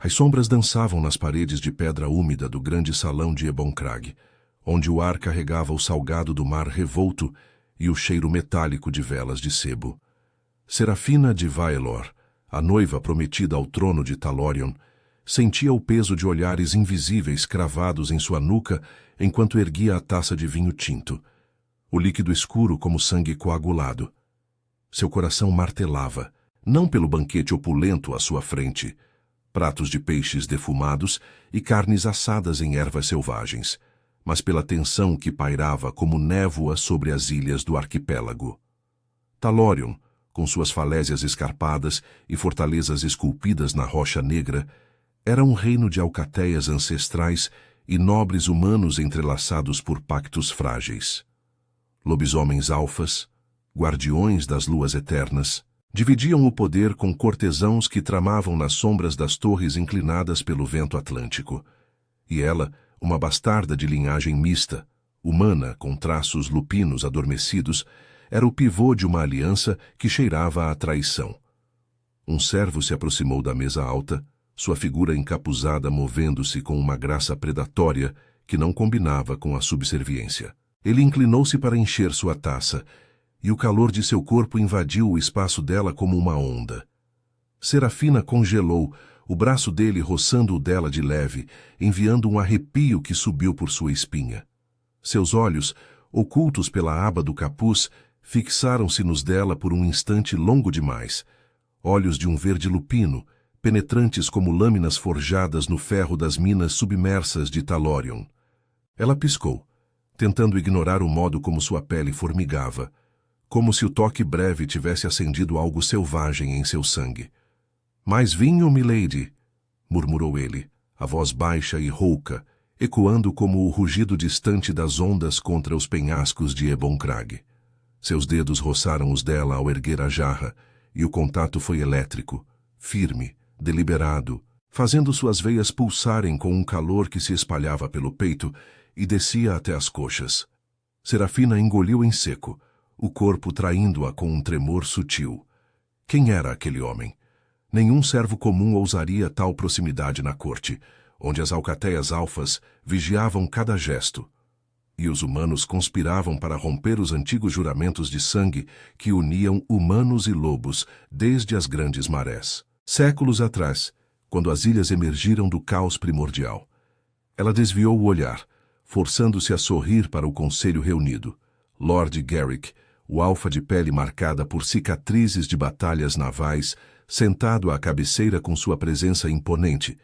As sombras dançavam nas paredes de pedra úmida do grande salão de Eboncrag, onde o ar carregava o salgado do mar revolto e o cheiro metálico de velas de sebo. Serafina de Vaelor, a noiva prometida ao trono de Talorion, sentia o peso de olhares invisíveis cravados em sua nuca enquanto erguia a taça de vinho tinto, o líquido escuro como sangue coagulado. Seu coração martelava, não pelo banquete opulento à sua frente, pratos de peixes defumados e carnes assadas em ervas selvagens, mas pela tensão que pairava como névoa sobre as ilhas do arquipélago. Talorion, com suas falésias escarpadas e fortalezas esculpidas na rocha negra, era um reino de alcateias ancestrais e nobres humanos entrelaçados por pactos frágeis. Lobisomens alfas, guardiões das luas eternas, dividiam o poder com cortesãos que tramavam nas sombras das torres inclinadas pelo vento atlântico. E ela, uma bastarda de linhagem mista, humana com traços lupinos adormecidos, era o pivô de uma aliança que cheirava à traição. Um servo se aproximou da mesa alta, sua figura encapuzada movendo-se com uma graça predatória que não combinava com a subserviência. Ele inclinou-se para encher sua taça, e o calor de seu corpo invadiu o espaço dela como uma onda. Serafina congelou, o braço dele roçando o dela de leve, enviando um arrepio que subiu por sua espinha. Seus olhos, ocultos pela aba do capuz, fixaram-se nos dela por um instante longo demais, olhos de um verde lupino, penetrantes como lâminas forjadas no ferro das minas submersas de Talorion. Ela piscou, tentando ignorar o modo como sua pele formigava, como se o toque breve tivesse acendido algo selvagem em seu sangue. "Mais vinho, milady?" murmurou ele, a voz baixa e rouca, ecoando como o rugido distante das ondas contra os penhascos de Eboncrag. Seus dedos roçaram os dela ao erguer a jarra, e o contato foi elétrico, firme, deliberado, fazendo suas veias pulsarem com um calor que se espalhava pelo peito e descia até as coxas. Serafina engoliu em seco, o corpo traindo-a com um tremor sutil. Quem era aquele homem? Nenhum servo comum ousaria tal proximidade na corte, onde as alcateias alfas vigiavam cada gesto, e os humanos conspiravam para romper os antigos juramentos de sangue que uniam humanos e lobos desde as grandes marés. Séculos atrás, quando as ilhas emergiram do caos primordial. Ela desviou o olhar, forçando-se a sorrir para o conselho reunido. Lord Garrick, o alfa de pele marcada por cicatrizes de batalhas navais, sentado à cabeceira com sua presença imponente.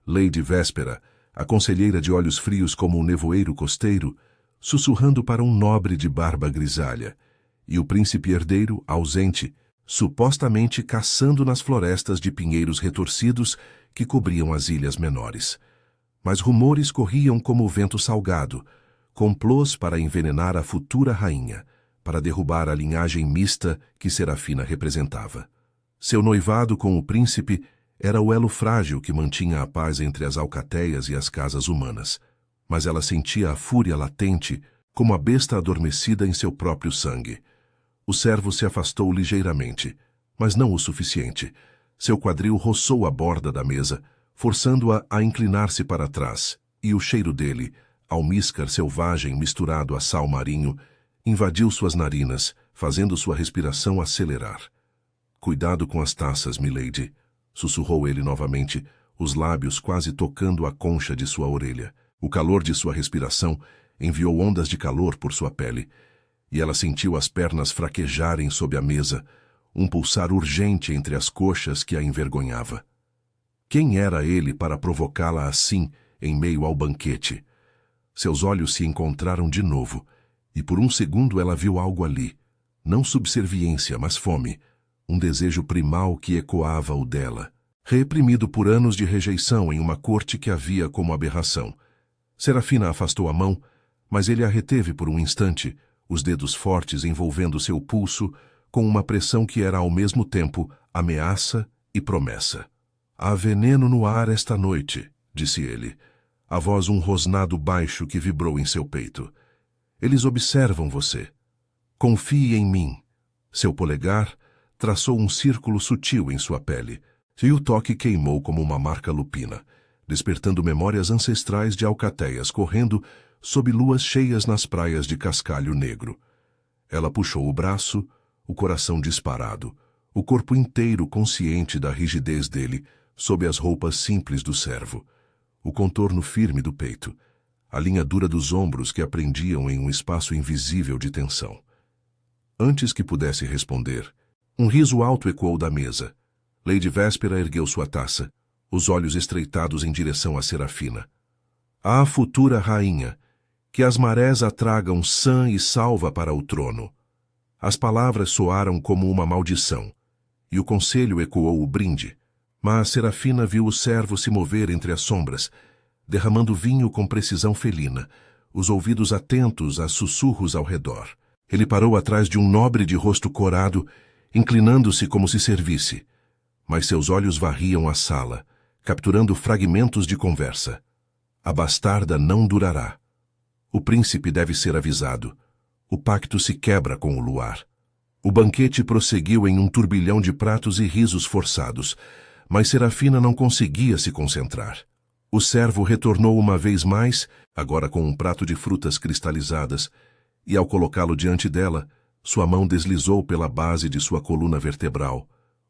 Lady Véspera, a conselheira de olhos frios como um nevoeiro costeiro, sussurrando para um nobre de barba grisalha. E o príncipe herdeiro, ausente, supostamente caçando nas florestas de pinheiros retorcidos que cobriam as ilhas menores. Mas rumores corriam como o vento salgado, complôs para envenenar a futura rainha, para derrubar a linhagem mista que Serafina representava. Seu noivado com o príncipe era o elo frágil que mantinha a paz entre as alcateias e as casas humanas, mas ela sentia a fúria latente como a besta adormecida em seu próprio sangue. O servo se afastou ligeiramente, mas não o suficiente. Seu quadril roçou a borda da mesa, forçando-a a inclinar-se para trás, e o cheiro dele, almíscar selvagem misturado a sal marinho, invadiu suas narinas, fazendo sua respiração acelerar. "Cuidado com as taças, milady", sussurrou ele novamente, os lábios quase tocando a concha de sua orelha. O calor de sua respiração enviou ondas de calor por sua pele, e ela sentiu as pernas fraquejarem sob a mesa, um pulsar urgente entre as coxas que a envergonhava. Quem era ele para provocá-la assim, em meio ao banquete? Seus olhos se encontraram de novo, e por um segundo ela viu algo ali, não subserviência, mas fome, um desejo primal que ecoava o dela, reprimido por anos de rejeição em uma corte que a via como aberração. Serafina afastou a mão, mas ele a reteve por um instante, os dedos fortes envolvendo seu pulso, com uma pressão que era ao mesmo tempo ameaça e promessa. "Há veneno no ar esta noite", disse ele, a voz um rosnado baixo que vibrou em seu peito. "Eles observam você. Confie em mim." Seu polegar traçou um círculo sutil em sua pele, E o toque queimou como uma marca lupina, despertando memórias ancestrais de alcateias correndo sob luas cheias nas praias de Cascalho Negro. Ela puxou o braço, o coração disparado, o corpo inteiro consciente da rigidez dele sob as roupas simples do servo, o contorno firme do peito, a linha dura dos ombros que a prendiam em um espaço invisível de tensão. Antes que pudesse responder, um riso alto ecoou da mesa. Lady Véspera ergueu sua taça, os olhos estreitados em direção a Serafina. À futura rainha, que as marés a tragam sã e salva para o trono. As palavras soaram como uma maldição, e o conselho ecoou o brinde, mas Serafina viu o servo se mover entre as sombras, derramando vinho com precisão felina, os ouvidos atentos a sussurros ao redor. Ele parou atrás de um nobre de rosto corado, inclinando-se como se servisse, mas seus olhos varriam a sala, capturando fragmentos de conversa. A bastarda não durará. O príncipe deve ser avisado. O pacto se quebra com o luar. O banquete prosseguiu em um turbilhão de pratos e risos forçados, mas Serafina não conseguia se concentrar. O servo retornou uma vez mais, agora com um prato de frutas cristalizadas, e ao colocá-lo diante dela, sua mão deslizou pela base de sua coluna vertebral,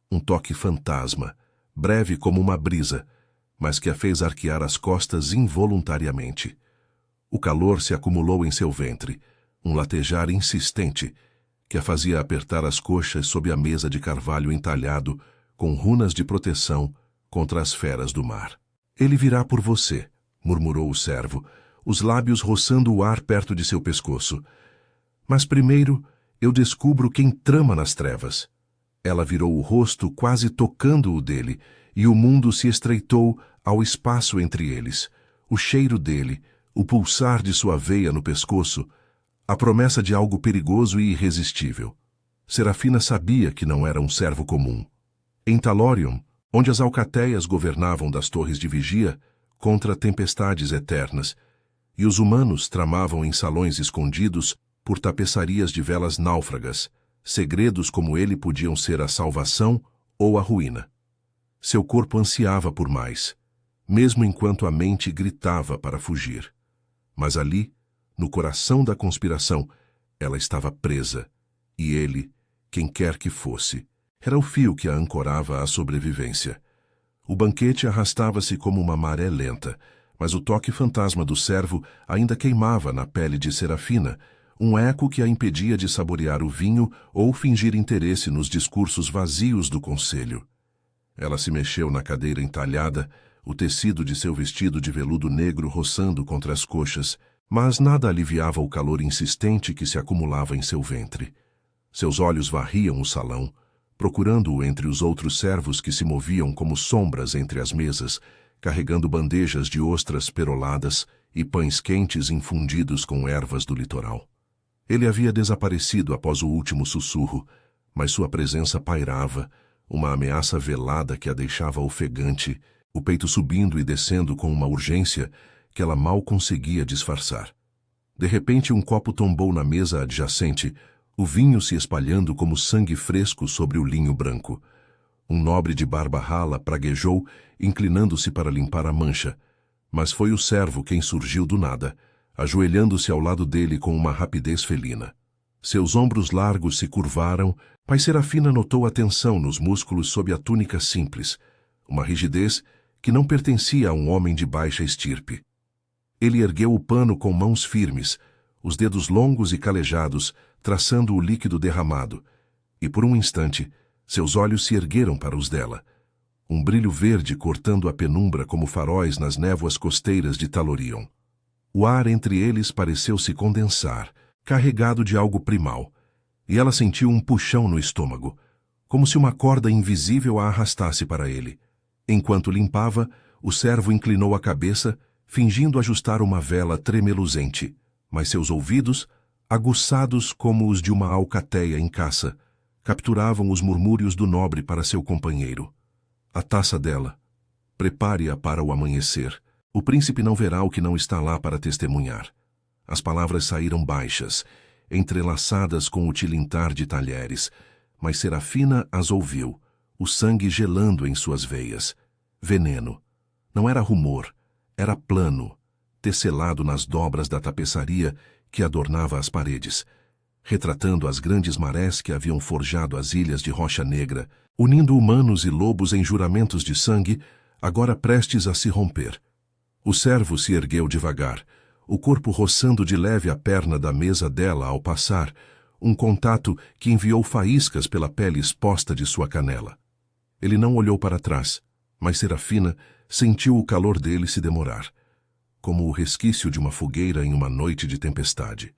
um toque fantasma, breve como uma brisa, mas que a fez arquear as costas involuntariamente. O calor se acumulou em seu ventre, um latejar insistente, que a fazia apertar as coxas sob a mesa de carvalho entalhado, com runas de proteção contra as feras do mar. Ele virá por você, murmurou o servo, os lábios roçando o ar perto de seu pescoço. Mas primeiro eu descubro quem trama nas trevas. Ela virou o rosto quase tocando o dele, e o mundo se estreitou ao espaço entre eles. O cheiro dele, o pulsar de sua veia no pescoço, a promessa de algo perigoso e irresistível. Serafina sabia que não era um servo comum. Em Talorion, onde as alcateias governavam das torres de vigia contra tempestades eternas, e os humanos tramavam em salões escondidos por tapeçarias de velas náufragas, segredos como ele podiam ser a salvação ou a ruína. Seu corpo ansiava por mais, mesmo enquanto a mente gritava para fugir. Mas ali, no coração da conspiração, ela estava presa, e ele, quem quer que fosse, era o fio que a ancorava à sobrevivência. O banquete arrastava-se como uma maré lenta, mas o toque fantasma do servo ainda queimava na pele de Serafina, um eco que a impedia de saborear o vinho ou fingir interesse nos discursos vazios do conselho. Ela se mexeu na cadeira entalhada, o tecido de seu vestido de veludo negro roçando contra as coxas, mas nada aliviava o calor insistente que se acumulava em seu ventre. Seus olhos varriam o salão, procurando-o entre os outros servos que se moviam como sombras entre as mesas, carregando bandejas de ostras peroladas e pães quentes infundidos com ervas do litoral. Ele havia desaparecido após o último sussurro, mas sua presença pairava, uma ameaça velada que a deixava ofegante, o peito subindo e descendo com uma urgência que ela mal conseguia disfarçar. De repente, um copo tombou na mesa adjacente, o vinho se espalhando como sangue fresco sobre o linho branco. Um nobre de barba rala praguejou, inclinando-se para limpar a mancha, mas foi o servo quem surgiu do nada, ajoelhando-se ao lado dele com uma rapidez felina. Seus ombros largos se curvaram, mas Serafina notou a tensão nos músculos sob a túnica simples, uma rigidez que não pertencia a um homem de baixa estirpe. Ele ergueu o pano com mãos firmes, os dedos longos e calejados, traçando o líquido derramado, e por um instante, seus olhos se ergueram para os dela, um brilho verde cortando a penumbra como faróis nas névoas costeiras de Talorion. O ar entre eles pareceu se condensar, carregado de algo primal, e ela sentiu um puxão no estômago, como se uma corda invisível a arrastasse para ele. Enquanto limpava, o servo inclinou a cabeça, fingindo ajustar uma vela tremeluzente, mas seus ouvidos, aguçados como os de uma alcateia em caça, capturavam os murmúrios do nobre para seu companheiro. A taça dela. Prepare-a para o amanhecer. O príncipe não verá o que não está lá para testemunhar. As palavras saíram baixas, entrelaçadas com o tilintar de talheres, mas Serafina as ouviu, o sangue gelando em suas veias. Veneno. Não era rumor, era plano, tecelado nas dobras da tapeçaria que adornava as paredes, retratando as grandes marés que haviam forjado as ilhas de Rocha Negra, unindo humanos e lobos em juramentos de sangue, agora prestes a se romper. O servo se ergueu devagar, o corpo roçando de leve a perna da mesa dela ao passar, um contato que enviou faíscas pela pele exposta de sua canela. Ele não olhou para trás, mas Serafina sentiu o calor dele se demorar, como o resquício de uma fogueira em uma noite de tempestade.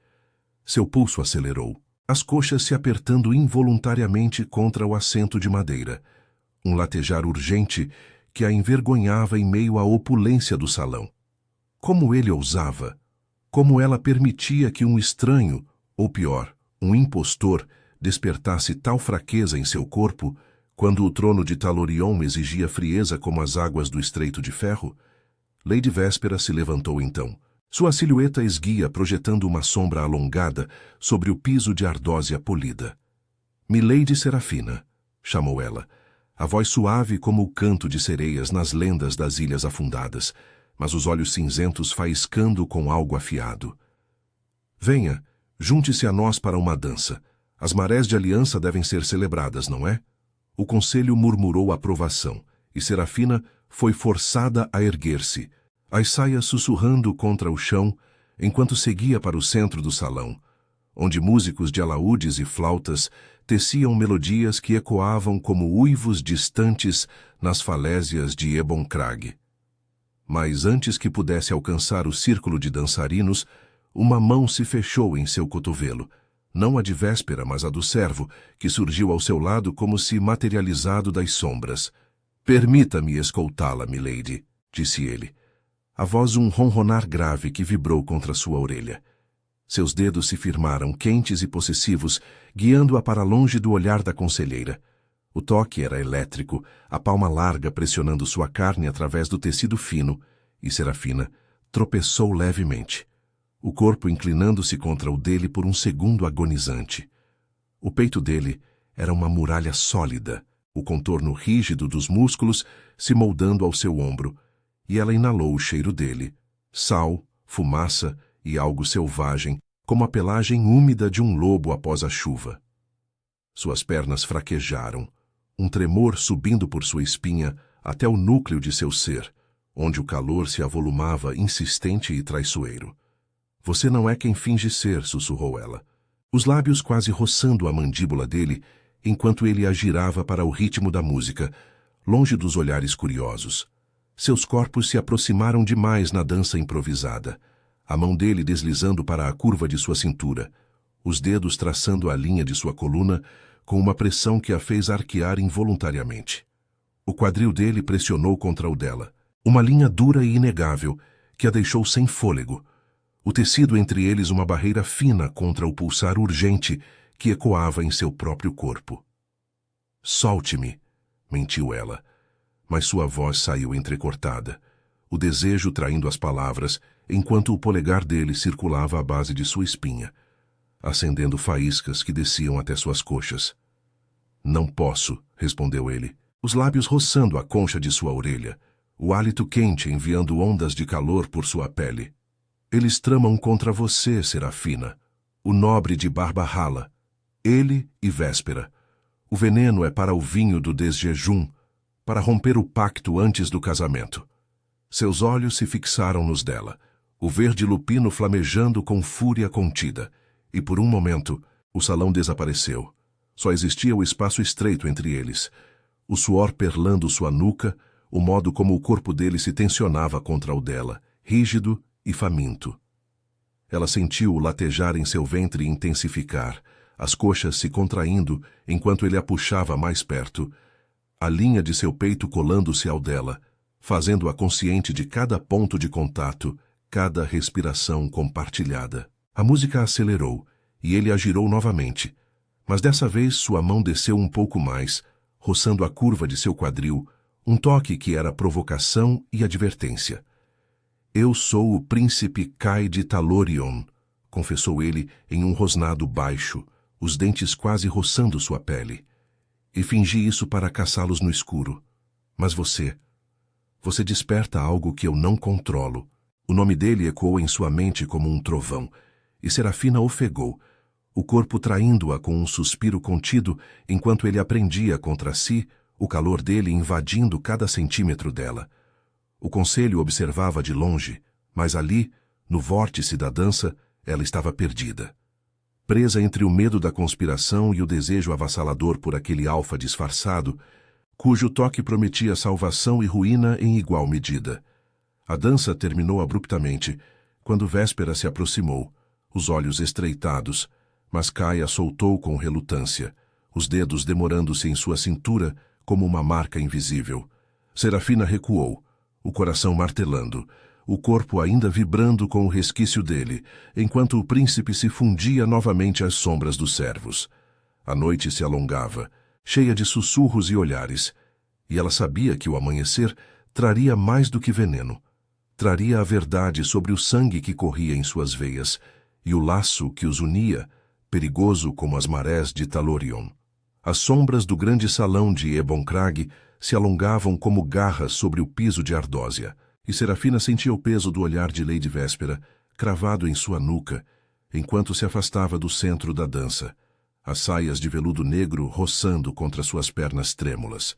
Seu pulso acelerou, as coxas se apertando involuntariamente contra o assento de madeira, um latejar urgente que a envergonhava em meio à opulência do salão. Como ele ousava, como ela permitia que um estranho, ou pior, um impostor, despertasse tal fraqueza em seu corpo, quando o trono de Talorion exigia frieza como as águas do Estreito de Ferro? Lady Véspera se levantou então, sua silhueta esguia projetando uma sombra alongada sobre o piso de ardósia polida. Milady Serafina, chamou ela, a voz suave como o canto de sereias nas lendas das ilhas afundadas, mas os olhos cinzentos faiscando com algo afiado. Venha, junte-se a nós para uma dança. As marés de aliança devem ser celebradas, não é? O conselho murmurou aprovação, e Serafina foi forçada a erguer-se, as saias sussurrando contra o chão, enquanto seguia para o centro do salão, onde músicos de alaúdes e flautas teciam melodias que ecoavam como uivos distantes nas falésias de Eboncrag. Mas antes que pudesse alcançar o círculo de dançarinos, uma mão se fechou em seu cotovelo, não a de Véspera, mas a do servo, que surgiu ao seu lado como se materializado das sombras. «Permita-me escoltá-la, milady», disse ele. A voz um ronronar grave que vibrou contra sua orelha. Seus dedos se firmaram, quentes e possessivos, guiando-a para longe do olhar da conselheira. O toque era elétrico, a palma larga pressionando sua carne através do tecido fino, e Serafina tropeçou levemente, o corpo inclinando-se contra o dele por um segundo agonizante. O peito dele era uma muralha sólida, o contorno rígido dos músculos se moldando ao seu ombro, e ela inalou o cheiro dele, sal, fumaça e algo selvagem, como a pelagem úmida de um lobo após a chuva. Suas pernas fraquejaram, um tremor subindo por sua espinha até o núcleo de seu ser, onde o calor se avolumava insistente e traiçoeiro. «Você não é quem finge ser», sussurrou ela, os lábios quase roçando a mandíbula dele, enquanto ele a girava para o ritmo da música, longe dos olhares curiosos. Seus corpos se aproximaram demais na dança improvisada, a mão dele deslizando para a curva de sua cintura, os dedos traçando a linha de sua coluna com uma pressão que a fez arquear involuntariamente. O quadril dele pressionou contra o dela, uma linha dura e inegável que a deixou sem fôlego, o tecido entre eles uma barreira fina contra o pulsar urgente que ecoava em seu próprio corpo. «Solte-me», mentiu ela, mas sua voz saiu entrecortada, o desejo traindo as palavras, enquanto o polegar dele circulava à base de sua espinha, acendendo faíscas que desciam até suas coxas. «Não posso», respondeu ele, os lábios roçando a concha de sua orelha, o hálito quente enviando ondas de calor por sua pele. «Eles tramam contra você, Serafina, o nobre de barba rala, ele e Véspera. O veneno é para o vinho do desjejum, para romper o pacto antes do casamento». Seus olhos se fixaram nos dela, o verde lupino flamejando com fúria contida, e por um momento o salão desapareceu. Só existia o espaço estreito entre eles, o suor perlando sua nuca, o modo como o corpo dele se tensionava contra o dela, rígido e faminto. Ela sentiu o latejar em seu ventre intensificar, as coxas se contraindo enquanto ele a puxava mais perto, a linha de seu peito colando-se ao dela, fazendo-a consciente de cada ponto de contato, cada respiração compartilhada. A música acelerou, e ele a girou novamente, mas dessa vez sua mão desceu um pouco mais, roçando a curva de seu quadril, um toque que era provocação e advertência. «Eu sou o príncipe Kai de Talorion», confessou ele em um rosnado baixo, os dentes quase roçando sua pele. e fingi isso para caçá-los no escuro. Mas você desperta algo que eu não controlo. O nome dele ecoou em sua mente como um trovão, e Serafina ofegou, o corpo traindo-a com um suspiro contido enquanto ele aprendia contra si, o calor dele invadindo cada centímetro dela. O conselho observava de longe, mas ali, no vórtice da dança, ela estava perdida. Presa entre o medo da conspiração e o desejo avassalador por aquele alfa disfarçado, cujo toque prometia salvação e ruína em igual medida. A dança terminou abruptamente, quando Véspera se aproximou, os olhos estreitados, mas Kai a soltou com relutância, os dedos demorando-se em sua cintura como uma marca invisível. Serafina recuou, o coração martelando, o corpo ainda vibrando com o resquício dele, enquanto o príncipe se fundia novamente às sombras dos servos. A noite se alongava, cheia de sussurros e olhares, e ela sabia que o amanhecer traria mais do que veneno. Traria a verdade sobre o sangue que corria em suas veias, e o laço que os unia, perigoso como as marés de Talorion. As sombras do grande salão de Eboncrag se alongavam como garras sobre o piso de Ardósia, e Serafina sentia o peso do olhar de Lady Véspera, cravado em sua nuca, enquanto se afastava do centro da dança, as saias de veludo negro roçando contra suas pernas trêmulas.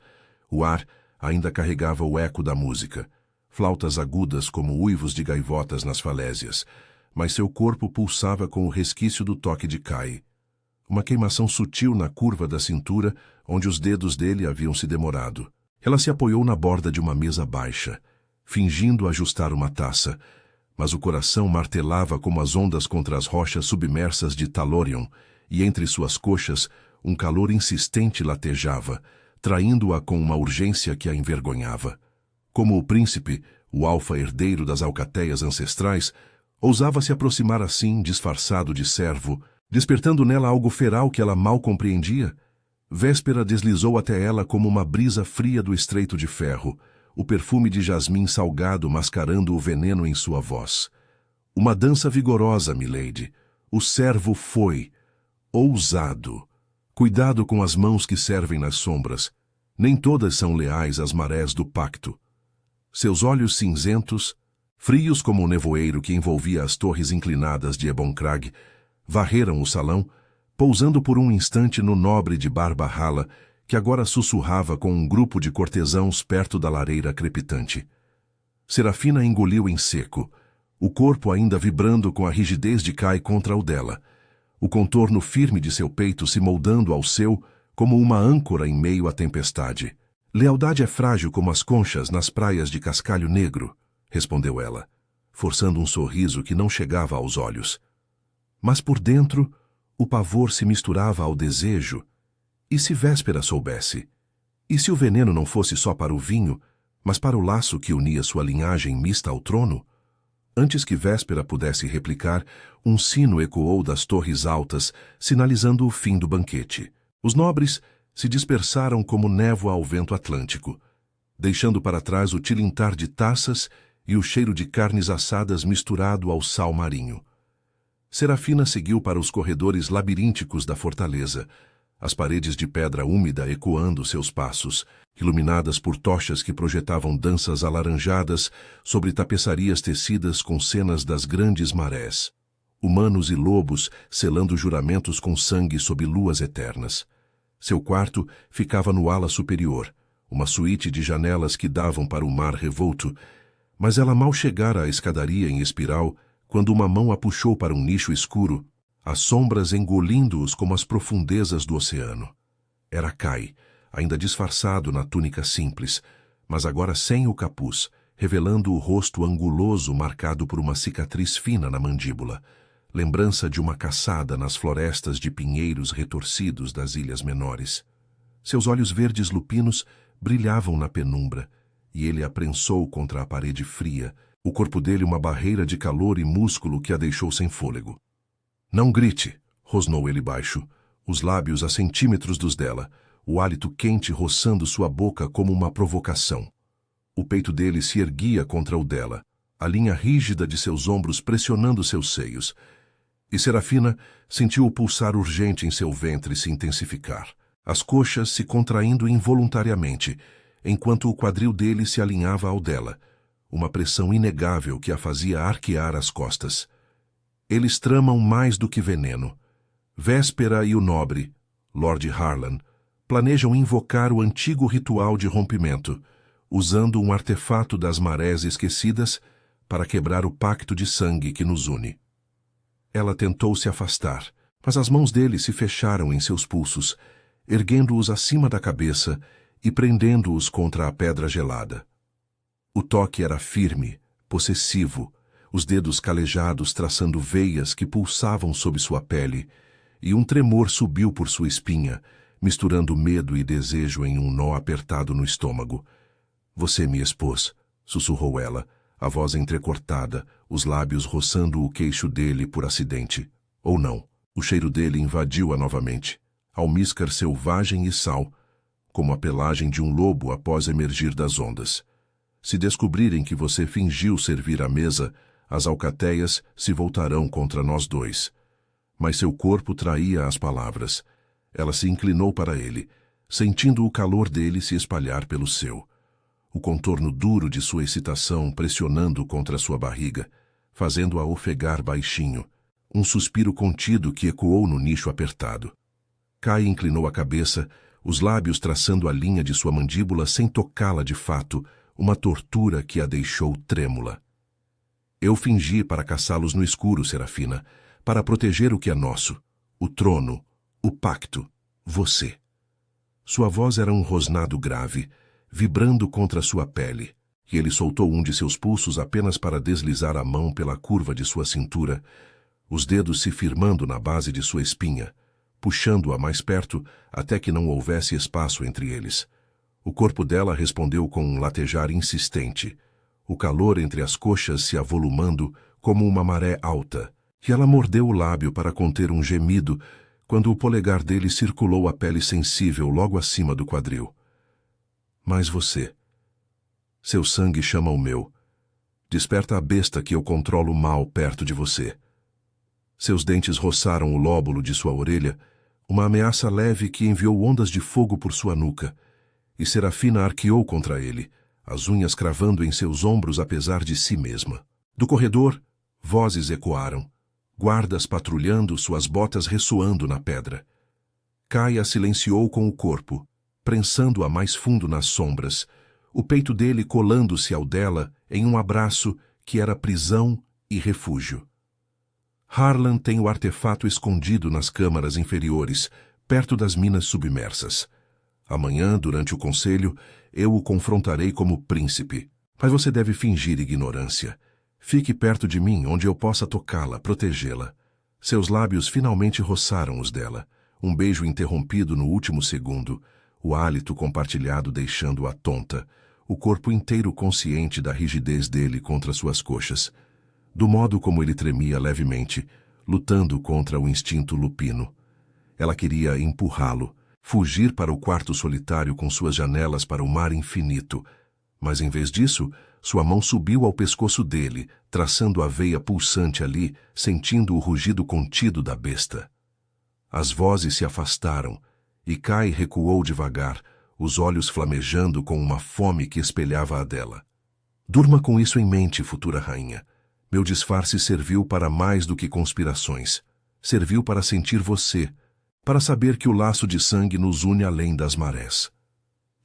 O ar ainda carregava o eco da música, flautas agudas como uivos de gaivotas nas falésias, mas seu corpo pulsava com o resquício do toque de Kai. Uma queimação sutil na curva da cintura, onde os dedos dele haviam se demorado. Ela se apoiou na borda de uma mesa baixa, fingindo ajustar uma taça, mas o coração martelava como as ondas contra as rochas submersas de Talorion, e entre suas coxas um calor insistente latejava, traindo-a com uma urgência que a envergonhava. Como o príncipe, o alfa herdeiro das alcateias ancestrais, ousava se aproximar assim, disfarçado de servo, despertando nela algo feral que ela mal compreendia? Véspera deslizou até ela como uma brisa fria do estreito de ferro, o perfume de jasmim salgado mascarando o veneno em sua voz. Uma dança vigorosa, milady. O servo foi. Ousado. Cuidado com as mãos que servem nas sombras. Nem todas são leais às marés do pacto. Seus olhos cinzentos, frios como o nevoeiro que envolvia as torres inclinadas de Eboncrag, varreram o salão, pousando por um instante no nobre de barba rala, que agora sussurrava com um grupo de cortesãos perto da lareira crepitante. Serafina engoliu em seco, o corpo ainda vibrando com a rigidez de Kai contra o dela, o contorno firme de seu peito se moldando ao seu como uma âncora em meio à tempestade. Lealdade é frágil como as conchas nas praias de cascalho negro, respondeu ela, forçando um sorriso que não chegava aos olhos. Mas por dentro, o pavor se misturava ao desejo. E se Véspera soubesse? E se o veneno não fosse só para o vinho, mas para o laço que unia sua linhagem mista ao trono? Antes que Véspera pudesse replicar, um sino ecoou das torres altas, sinalizando o fim do banquete. Os nobres se dispersaram como névoa ao vento atlântico, deixando para trás o tilintar de taças e o cheiro de carnes assadas misturado ao sal marinho. Serafina seguiu para os corredores labirínticos da fortaleza, as paredes de pedra úmida ecoando seus passos, iluminadas por tochas que projetavam danças alaranjadas sobre tapeçarias tecidas com cenas das grandes marés. Humanos e lobos selando juramentos com sangue sob luas eternas. Seu quarto ficava no ala superior, uma suíte de janelas que davam para o mar revolto, mas ela mal chegara à escadaria em espiral quando uma mão a puxou para um nicho escuro, as sombras engolindo-os como as profundezas do oceano. Era Kai, ainda disfarçado na túnica simples, mas agora sem o capuz, revelando o rosto anguloso marcado por uma cicatriz fina na mandíbula, lembrança de uma caçada nas florestas de pinheiros retorcidos das ilhas menores. Seus olhos verdes lupinos brilhavam na penumbra, e ele a prensou contra a parede fria, o corpo dele uma barreira de calor e músculo que a deixou sem fôlego. Não grite, rosnou ele baixo, os lábios a centímetros dos dela, o hálito quente roçando sua boca como uma provocação. O peito dele se erguia contra o dela, a linha rígida de seus ombros pressionando seus seios, e Serafina sentiu o pulsar urgente em seu ventre se intensificar. as coxas se contraindo involuntariamente, enquanto o quadril dele se alinhava ao dela, uma pressão inegável que a fazia arquear as costas. Eles tramam mais do que veneno. Véspera e o nobre, Lord Harlan, planejam invocar o antigo ritual de rompimento, usando um artefato das marés esquecidas para quebrar o pacto de sangue que nos une. Ela tentou se afastar, mas as mãos dele se fecharam em seus pulsos, erguendo-os acima da cabeça e prendendo-os contra a pedra gelada. O toque era firme, possessivo, os dedos calejados traçando veias que pulsavam sob sua pele, e um tremor subiu por sua espinha, misturando medo e desejo em um nó apertado no estômago. "Você me expôs", sussurrou ela, a voz entrecortada, os lábios roçando o queixo dele por acidente. Ou não. O cheiro dele invadiu-a novamente, almíscar selvagem e sal, como a pelagem de um lobo após emergir das ondas. "Se descobrirem que você fingiu servir à mesa, as alcateias se voltarão contra nós dois." Mas seu corpo traía as palavras. Ela se inclinou para ele, sentindo o calor dele se espalhar pelo seu. O contorno duro de sua excitação pressionando contra sua barriga, fazendo-a ofegar baixinho, um suspiro contido que ecoou no nicho apertado. Kai inclinou a cabeça, os lábios traçando a linha de sua mandíbula sem tocá-la de fato, uma tortura que a deixou trêmula. "Eu fingi para caçá-los no escuro, Serafina, para proteger o que é nosso, o trono, o pacto, você." Sua voz era um rosnado grave, vibrando contra sua pele, e ele soltou um de seus pulsos apenas para deslizar a mão pela curva de sua cintura, os dedos se firmando na base de sua espinha, puxando-a mais perto até que não houvesse espaço entre eles. O corpo dela respondeu com um latejar insistente, o calor entre as coxas se avolumando como uma maré alta, e ela mordeu o lábio para conter um gemido quando o polegar dele circulou a pele sensível logo acima do quadril. "Mas você. Seu sangue chama o meu. Desperta a besta que eu controlo mal perto de você." Seus dentes roçaram o lóbulo de sua orelha, uma ameaça leve que enviou ondas de fogo por sua nuca, e Serafina arqueou contra ele, as unhas cravando em seus ombros apesar de si mesma. Do corredor, vozes ecoaram, guardas patrulhando, suas botas ressoando na pedra. Kai a silenciou com o corpo, prensando-a mais fundo nas sombras, o peito dele colando-se ao dela em um abraço que era prisão e refúgio. Harlan tem o artefato escondido nas câmaras inferiores, perto das minas submersas. Amanhã, durante o conselho, eu o confrontarei como príncipe, mas você deve fingir ignorância. Fique perto de mim, onde eu possa tocá-la, protegê-la. Seus lábios finalmente roçaram os dela, um beijo interrompido no último segundo, o hálito compartilhado deixando-a tonta, o corpo inteiro consciente da rigidez dele contra suas coxas, do modo como ele tremia levemente, lutando contra o instinto lupino. Ela queria empurrá-lo, fugir para o quarto solitário com suas janelas para o mar infinito, mas em vez disso, sua mão subiu ao pescoço dele, traçando a veia pulsante ali, sentindo o rugido contido da besta. As vozes se afastaram, e Kai recuou devagar, os olhos flamejando com uma fome que espelhava a dela. "Durma com isso em mente, futura rainha. Meu disfarce serviu para mais do que conspirações. Serviu para sentir você, para saber que o laço de sangue nos une além das marés."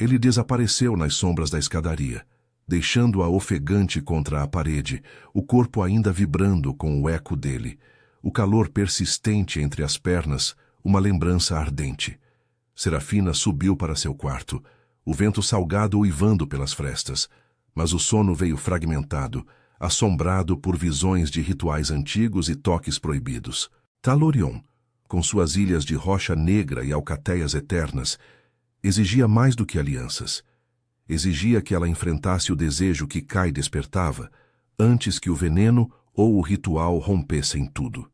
Ele desapareceu nas sombras da escadaria, deixando-a ofegante contra a parede, o corpo ainda vibrando com o eco dele, o calor persistente entre as pernas, uma lembrança ardente. Serafina subiu para seu quarto, o vento salgado uivando pelas frestas, mas o sono veio fragmentado, assombrado por visões de rituais antigos e toques proibidos. Talorion, com suas ilhas de rocha negra e alcateias eternas, exigia mais do que alianças. Exigia que ela enfrentasse o desejo que Kai despertava, antes que o veneno ou o ritual rompessem tudo.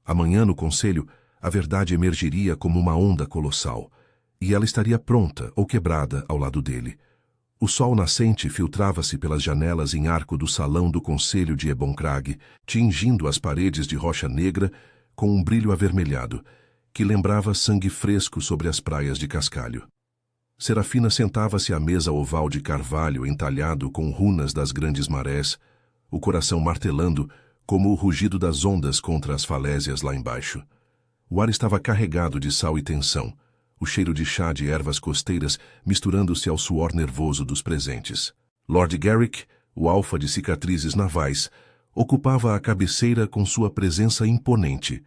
Amanhã no conselho, a verdade emergiria como uma onda colossal, e ela estaria pronta ou quebrada ao lado dele. O sol nascente filtrava-se pelas janelas em arco do salão do conselho de Eboncrag, tingindo as paredes de rocha negra com um brilho avermelhado, que lembrava sangue fresco sobre as praias de cascalho. Serafina sentava-se à mesa oval de carvalho entalhado com runas das grandes marés, o coração martelando como o rugido das ondas contra as falésias lá embaixo. O ar estava carregado de sal e tensão, o cheiro de chá de ervas costeiras misturando-se ao suor nervoso dos presentes. Lord Garrick, o alfa de cicatrizes navais, ocupava a cabeceira com sua presença imponente,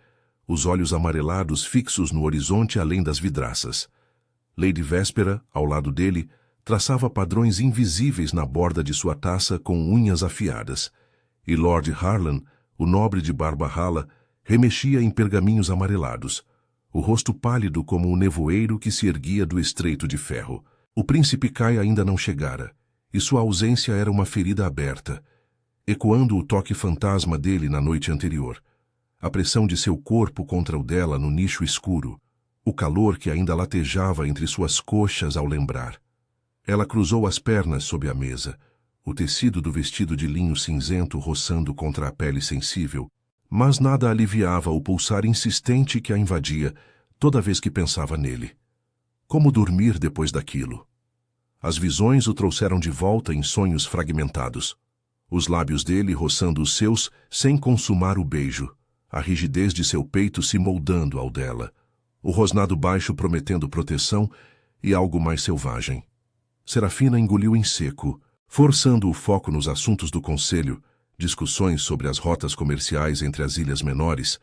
os olhos amarelados fixos no horizonte além das vidraças. Lady Véspera, ao lado dele, traçava padrões invisíveis na borda de sua taça com unhas afiadas, e Lord Harlan, o nobre de barba rala, remexia em pergaminhos amarelados, o rosto pálido como um nevoeiro que se erguia do estreito de ferro. O príncipe Kai ainda não chegara, e sua ausência era uma ferida aberta, ecoando o toque fantasma dele na noite anterior, a pressão de seu corpo contra o dela no nicho escuro, o calor que ainda latejava entre suas coxas ao lembrar. Ela cruzou as pernas sob a mesa, o tecido do vestido de linho cinzento roçando contra a pele sensível, mas nada aliviava o pulsar insistente que a invadia toda vez que pensava nele. Como dormir depois daquilo? As visões o trouxeram de volta em sonhos fragmentados. Os lábios dele roçando os seus sem consumar o beijo, a rigidez de seu peito se moldando ao dela, o rosnado baixo prometendo proteção e algo mais selvagem. Serafina engoliu em seco, forçando o foco nos assuntos do conselho, discussões sobre as rotas comerciais entre as ilhas menores,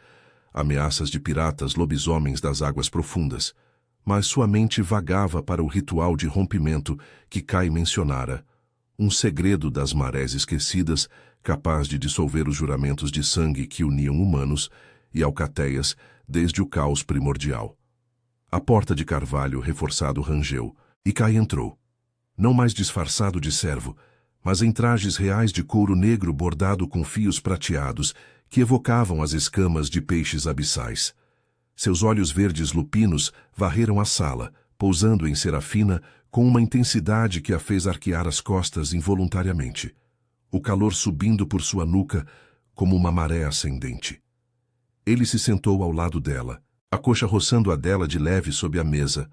ameaças de piratas lobisomens das águas profundas, mas sua mente vagava para o ritual de rompimento que Kai mencionara, um segredo das marés esquecidas, capaz de dissolver os juramentos de sangue que uniam humanos e alcateias desde o caos primordial. A porta de carvalho reforçado rangeu, e Kai entrou, não mais disfarçado de servo, mas em trajes reais de couro negro bordado com fios prateados que evocavam as escamas de peixes abissais. Seus olhos verdes lupinos varreram a sala, pousando em Serafina com uma intensidade que a fez arquear as costas involuntariamente, o calor subindo por sua nuca como uma maré ascendente. Ele se sentou ao lado dela, a coxa roçando a dela de leve sob a mesa,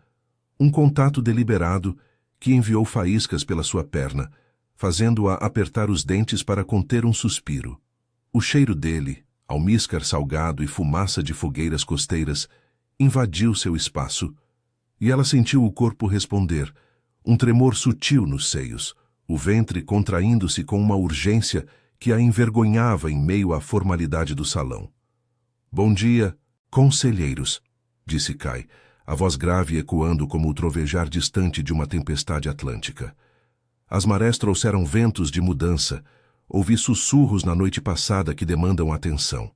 um contato deliberado que enviou faíscas pela sua perna, fazendo-a apertar os dentes para conter um suspiro. O cheiro dele, almíscar salgado e fumaça de fogueiras costeiras, invadiu seu espaço, e ela sentiu o corpo responder, um tremor sutil nos seios, o ventre contraindo-se com uma urgência que a envergonhava em meio à formalidade do salão. "Bom dia, conselheiros", disse Kai, a voz grave ecoando como o trovejar distante de uma tempestade atlântica. As marés trouxeram ventos de mudança. Ouvi sussurros na noite passada que demandam atenção.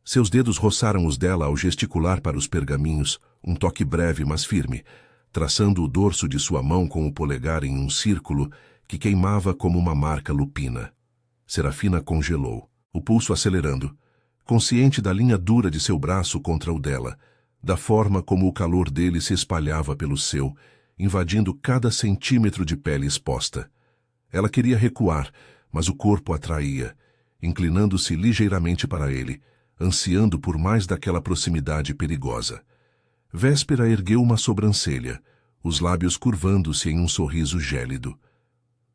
Seus dedos roçaram os dela ao gesticular para os pergaminhos, um toque breve mas firme, traçando o dorso de sua mão com o polegar em um círculo que queimava como uma marca lupina. Serafina congelou, o pulso acelerando, consciente da linha dura de seu braço contra o dela, da forma como o calor dele se espalhava pelo seu, invadindo cada centímetro de pele exposta. Ela queria recuar, mas o corpo atraía, inclinando-se ligeiramente para ele, ansiando por mais daquela proximidade perigosa. Véspera ergueu uma sobrancelha, os lábios curvando-se em um sorriso gélido.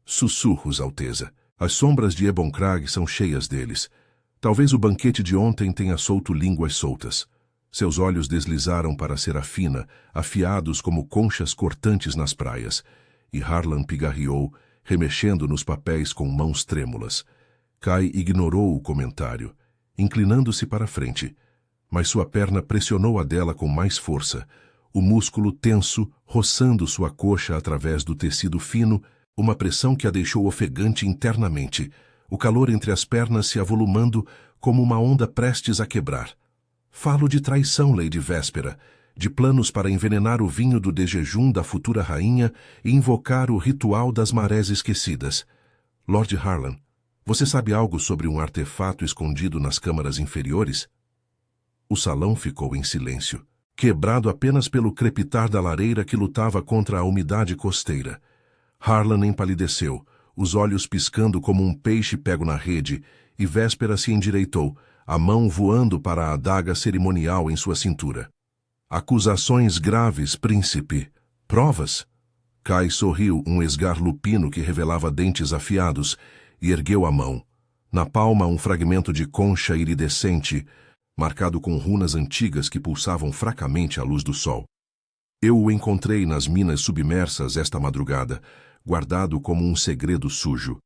"Sussurros, Alteza. As sombras de Eboncrag são cheias deles. Talvez o banquete de ontem tenha solto línguas soltas." Seus olhos deslizaram para Serafina, afiados como conchas cortantes nas praias, e Harlan pigarreou, remexendo nos papéis com mãos trêmulas. Kai ignorou o comentário, inclinando-se para a frente, mas sua perna pressionou a dela com mais força, o músculo tenso roçando sua coxa através do tecido fino, uma pressão que a deixou ofegante internamente, o calor entre as pernas se avolumando como uma onda prestes a quebrar. "Falo de traição, Lady Véspera, de planos para envenenar o vinho do dejejum da futura rainha e invocar o ritual das marés esquecidas. Lord Harlan, você sabe algo sobre um artefato escondido nas câmaras inferiores?" O salão ficou em silêncio, quebrado apenas pelo crepitar da lareira que lutava contra a umidade costeira. Harlan empalideceu, os olhos piscando como um peixe pego na rede, e Véspera se endireitou, a mão voando para a adaga cerimonial em sua cintura. Acusações graves, príncipe. Provas? Kai sorriu, um esgar lupino que revelava dentes afiados, e ergueu a mão. Na palma, um fragmento de concha iridescente, marcado com runas antigas que pulsavam fracamente à luz do sol. Eu o encontrei nas minas submersas esta madrugada, guardado como um segredo sujo.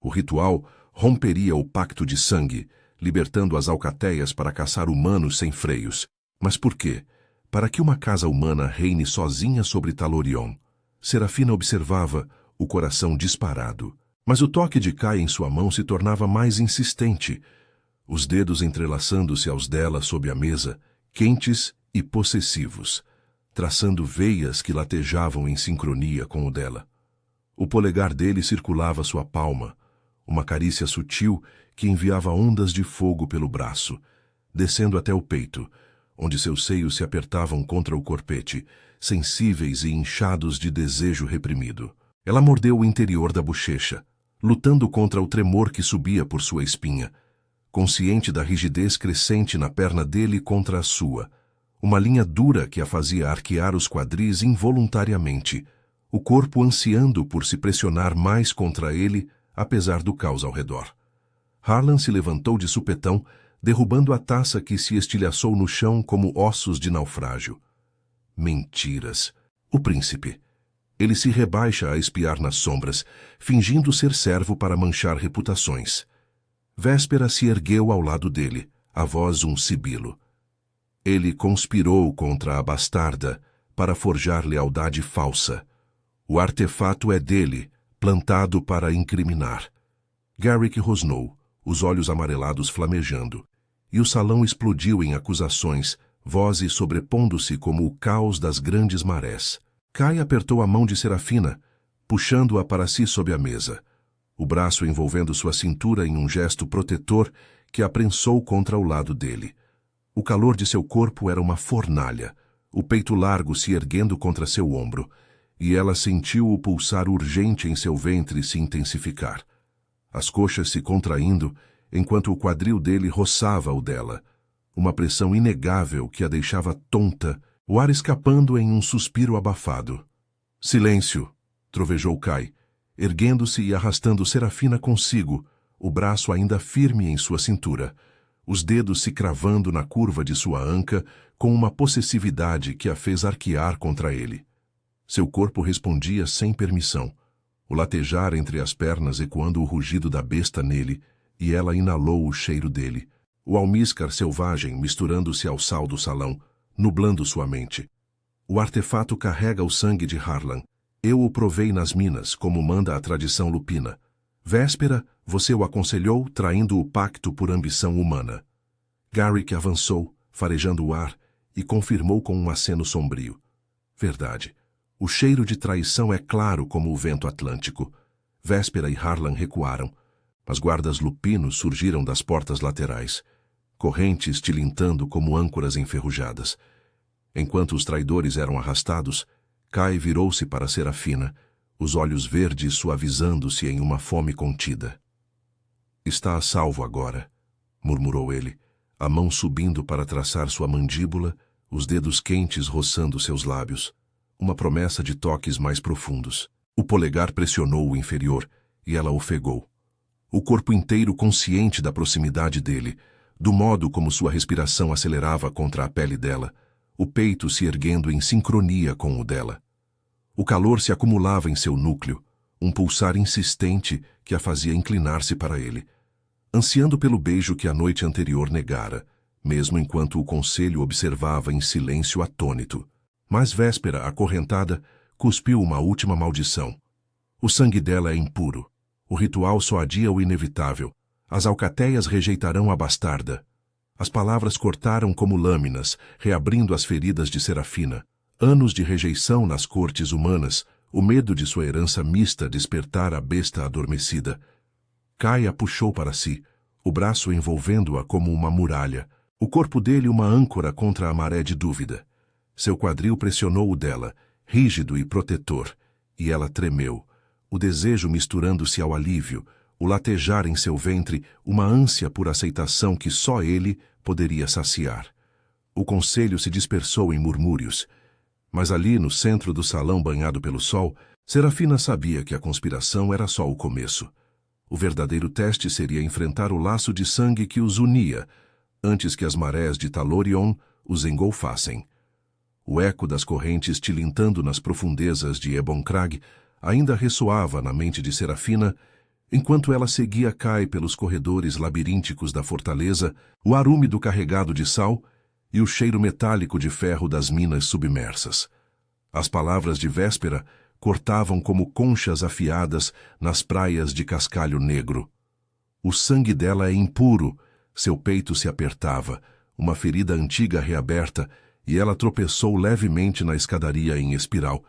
O ritual romperia o pacto de sangue, libertando as alcateias para caçar humanos sem freios. Mas por quê? Para que uma casa humana reine sozinha sobre Talorion? Serafina observava, o coração disparado. Mas o toque de Kai em sua mão se tornava mais insistente, os dedos entrelaçando-se aos dela sob a mesa, quentes e possessivos, traçando veias que latejavam em sincronia com o dela. O polegar dele circulava sua palma, uma carícia sutil que enviava ondas de fogo pelo braço, descendo até o peito, onde seus seios se apertavam contra o corpete, sensíveis e inchados de desejo reprimido. Ela mordeu o interior da bochecha, lutando contra o tremor que subia por sua espinha, consciente da rigidez crescente na perna dele contra a sua, uma linha dura que a fazia arquear os quadris involuntariamente, o corpo ansiando por se pressionar mais contra ele, apesar do caos ao redor. Harlan se levantou de supetão, derrubando a taça que se estilhaçou no chão como ossos de naufrágio. Mentiras. O príncipe. Ele se rebaixa a espiar nas sombras, fingindo ser servo para manchar reputações. Véspera se ergueu ao lado dele, a voz um sibilo. Ele conspirou contra a bastarda para forjar lealdade falsa. O artefato é dele, plantado para incriminar. Garrick rosnou, os olhos amarelados flamejando, e o salão explodiu em acusações, vozes sobrepondo-se como o caos das grandes marés. Kai apertou a mão de Serafina, puxando-a para si sob a mesa, o braço envolvendo sua cintura em um gesto protetor que a prensou contra o lado dele. O calor de seu corpo era uma fornalha, o peito largo se erguendo contra seu ombro, e ela sentiu o pulsar urgente em seu ventre se intensificar. As coxas se contraindo, enquanto o quadril dele roçava o dela, uma pressão inegável que a deixava tonta, o ar escapando em um suspiro abafado. Silêncio, trovejou Kai, erguendo-se e arrastando Serafina consigo, o braço ainda firme em sua cintura, os dedos se cravando na curva de sua anca com uma possessividade que a fez arquear contra ele. Seu corpo respondia sem permissão, o latejar entre as pernas ecoando o rugido da besta nele, e ela inalou o cheiro dele, o almíscar selvagem misturando-se ao sal do salão, nublando sua mente. O artefato carrega o sangue de Harlan. Eu o provei nas minas, como manda a tradição lupina. Véspera, você o aconselhou, traindo o pacto por ambição humana. Garrick avançou, farejando o ar, e confirmou com um aceno sombrio. Verdade. O cheiro de traição é claro como o vento atlântico. Véspera e Harlan recuaram. As guardas lupinos surgiram das portas laterais, correntes tilintando como âncoras enferrujadas. Enquanto os traidores eram arrastados, Kai virou-se para Serafina, os olhos verdes suavizando-se em uma fome contida. Está a salvo agora, murmurou ele, a mão subindo para traçar sua mandíbula, os dedos quentes roçando seus lábios, uma promessa de toques mais profundos. O polegar pressionou o inferior, e ela ofegou. O corpo inteiro consciente da proximidade dele, do modo como sua respiração acelerava contra a pele dela, o peito se erguendo em sincronia com o dela. O calor se acumulava em seu núcleo, um pulsar insistente que a fazia inclinar-se para ele, ansiando pelo beijo que a noite anterior negara, mesmo enquanto o conselho observava em silêncio atônito. Mas Véspera, acorrentada, cuspiu uma última maldição. O sangue dela é impuro. O ritual só adia o inevitável. As alcateias rejeitarão a bastarda. As palavras cortaram como lâminas, reabrindo as feridas de Serafina. Anos de rejeição nas cortes humanas, o medo de sua herança mista despertar a besta adormecida. Kai a puxou para si, o braço envolvendo-a como uma muralha, o corpo dele uma âncora contra a maré de dúvida. Seu quadril pressionou o dela, rígido e protetor, e ela tremeu, o desejo misturando-se ao alívio, o latejar em seu ventre uma ânsia por aceitação que só ele poderia saciar. O conselho se dispersou em murmúrios. Mas ali, no centro do salão banhado pelo sol, Serafina sabia que a conspiração era só o começo. O verdadeiro teste seria enfrentar o laço de sangue que os unia, antes que as marés de Talorion os engolfassem. O eco das correntes tilintando nas profundezas de Eboncrag ainda ressoava na mente de Serafina, enquanto ela seguia Kai pelos corredores labirínticos da fortaleza, o ar úmido carregado de sal e o cheiro metálico de ferro das minas submersas. As palavras de Véspera cortavam como conchas afiadas nas praias de cascalho negro. O sangue dela é impuro, seu peito se apertava, uma ferida antiga reaberta, e ela tropeçou levemente na escadaria em espiral,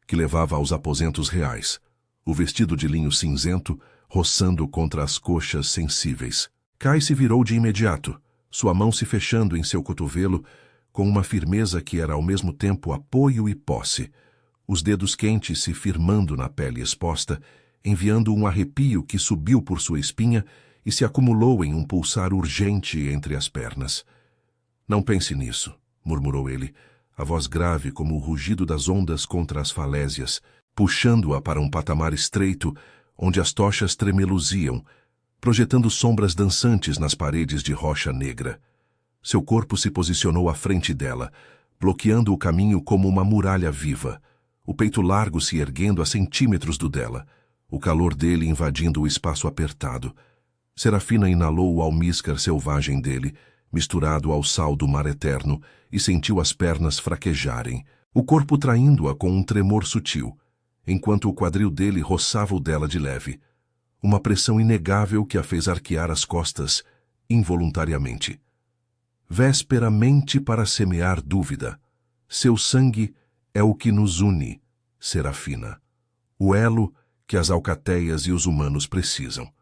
que levava aos aposentos reais, o vestido de linho cinzento roçando contra as coxas sensíveis. Kai se virou de imediato, sua mão se fechando em seu cotovelo, com uma firmeza que era ao mesmo tempo apoio e posse, os dedos quentes se firmando na pele exposta, enviando um arrepio que subiu por sua espinha e se acumulou em um pulsar urgente entre as pernas. "Não pense nisso", murmurou ele, a voz grave como o rugido das ondas contra as falésias, puxando-a para um patamar estreito, onde as tochas tremeluziam, projetando sombras dançantes nas paredes de rocha negra. Seu corpo se posicionou à frente dela, bloqueando o caminho como uma muralha viva, o peito largo se erguendo a centímetros do dela, o calor dele invadindo o espaço apertado. Serafina inalou o almíscar selvagem dele, misturado ao sal do mar eterno, e sentiu as pernas fraquejarem, o corpo traindo-a com um tremor sutil, enquanto o quadril dele roçava o dela de leve, uma pressão inegável que a fez arquear as costas, involuntariamente. Véspera mente para semear dúvida. Seu sangue é o que nos une, Serafina, o elo que as alcateias e os humanos precisam.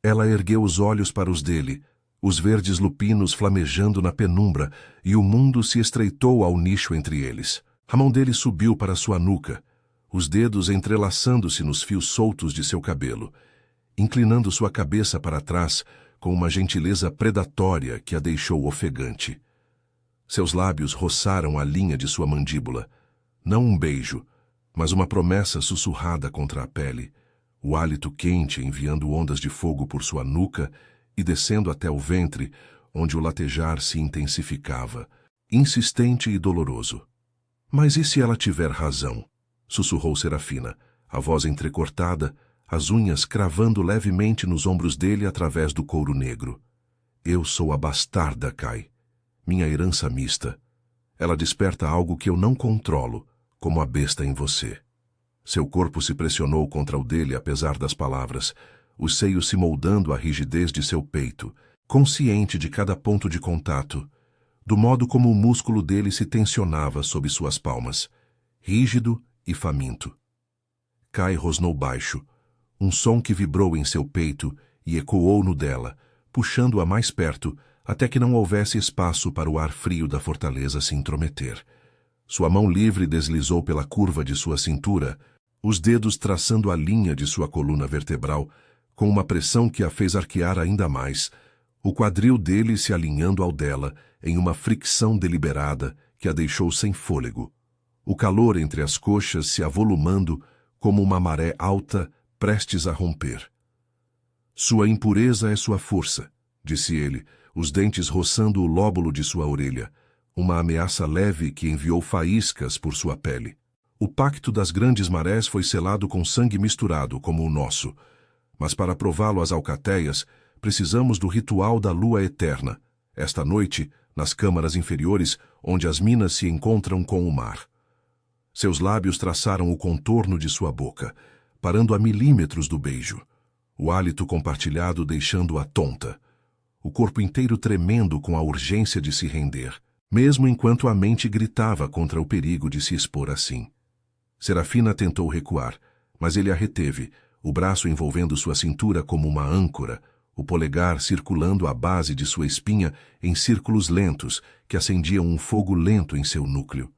Ela ergueu os olhos para os dele, os verdes lupinos flamejando na penumbra, e o mundo se estreitou ao nicho entre eles. A mão dele subiu para sua nuca, os dedos entrelaçando-se nos fios soltos de seu cabelo, inclinando sua cabeça para trás com uma gentileza predatória que a deixou ofegante. Seus lábios roçaram a linha de sua mandíbula, não um beijo, mas uma promessa sussurrada contra a pele, o hálito quente enviando ondas de fogo por sua nuca e descendo até o ventre, onde o latejar se intensificava, insistente e doloroso. "Mas e se ela tiver razão?", sussurrou Serafina, a voz entrecortada, as unhas cravando levemente nos ombros dele através do couro negro. "Eu sou a bastarda, Kai. Minha herança mista. Ela desperta algo que eu não controlo, como a besta em você." Seu corpo se pressionou contra o dele apesar das palavras, os seios se moldando à rigidez de seu peito, consciente de cada ponto de contato, do modo como o músculo dele se tensionava sob suas palmas, rígido e faminto. Kai rosnou baixo, um som que vibrou em seu peito e ecoou no dela, puxando-a mais perto, até que não houvesse espaço para o ar frio da fortaleza se intrometer. Sua mão livre deslizou pela curva de sua cintura, os dedos traçando a linha de sua coluna vertebral, com uma pressão que a fez arquear ainda mais, o quadril dele se alinhando ao dela em uma fricção deliberada que a deixou sem fôlego, o calor entre as coxas se avolumando como uma maré alta prestes a romper. "Sua impureza é sua força", disse ele, os dentes roçando o lóbulo de sua orelha, uma ameaça leve que enviou faíscas por sua pele. O pacto das grandes marés foi selado com sangue misturado, como o nosso, mas para prová-lo às alcateias, precisamos do ritual da lua eterna, esta noite, nas câmaras inferiores, onde as minas se encontram com o mar. Seus lábios traçaram o contorno de sua boca, parando a milímetros do beijo, o hálito compartilhado deixando-a tonta, o corpo inteiro tremendo com a urgência de se render, mesmo enquanto a mente gritava contra o perigo de se expor assim. Serafina tentou recuar, mas ele a reteve, o braço envolvendo sua cintura como uma âncora, o polegar circulando a base de sua espinha em círculos lentos que acendiam um fogo lento em seu núcleo.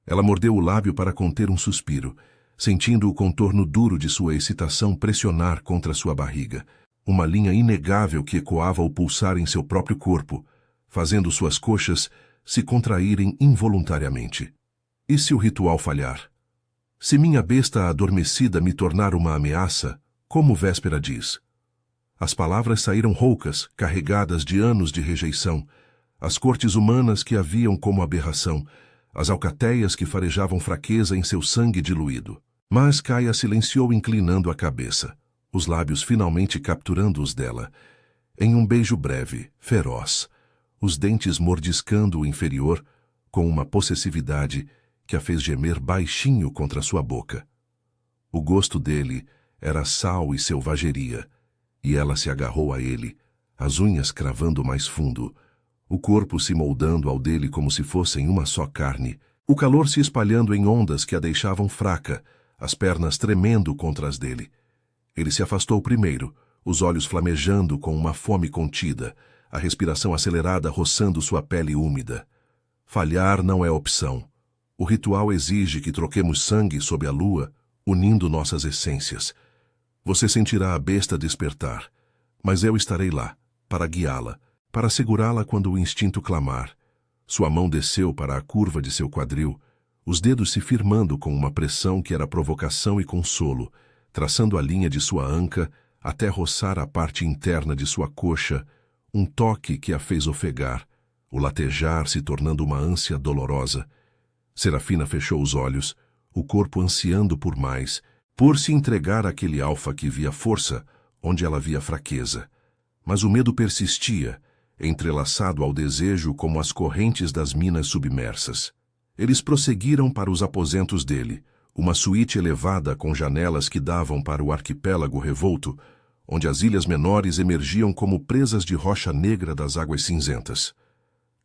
Ela mordeu o lábio para conter um suspiro, sentindo o contorno duro de sua excitação pressionar contra sua barriga, uma linha inegável que ecoava o pulsar em seu próprio corpo, fazendo suas coxas se contraírem involuntariamente. E se o ritual falhar? Se minha besta adormecida me tornar uma ameaça, como Véspera diz? As palavras saíram roucas, carregadas de anos de rejeição, as cortes humanas que a viam como aberração, as alcateias que farejavam fraqueza em seu sangue diluído. Mas Kaia silenciou inclinando a cabeça, os lábios finalmente capturando os dela, em um beijo breve, feroz, os dentes mordiscando o inferior com uma possessividade que a fez gemer baixinho contra sua boca. O gosto dele era sal e selvageria, e ela se agarrou a ele, as unhas cravando mais fundo, o corpo se moldando ao dele como se fossem uma só carne, o calor se espalhando em ondas que a deixavam fraca, as pernas tremendo contra as dele. Ele se afastou primeiro, os olhos flamejando com uma fome contida, a respiração acelerada roçando sua pele úmida. Falhar não é opção. O ritual exige que troquemos sangue sob a lua, unindo nossas essências. Você sentirá a besta despertar, mas eu estarei lá, para guiá-la, para segurá-la quando o instinto clamar. Sua mão desceu para a curva de seu quadril, os dedos se firmando com uma pressão que era provocação e consolo, traçando a linha de sua anca até roçar a parte interna de sua coxa, um toque que a fez ofegar, o latejar se tornando uma ânsia dolorosa. Serafina fechou os olhos, o corpo ansiando por mais, por se entregar àquele alfa que via força onde ela via fraqueza. Mas o medo persistia, entrelaçado ao desejo como as correntes das minas submersas. Eles prosseguiram para os aposentos dele, uma suíte elevada com janelas que davam para o arquipélago revolto, onde as ilhas menores emergiam como presas de rocha negra das águas cinzentas.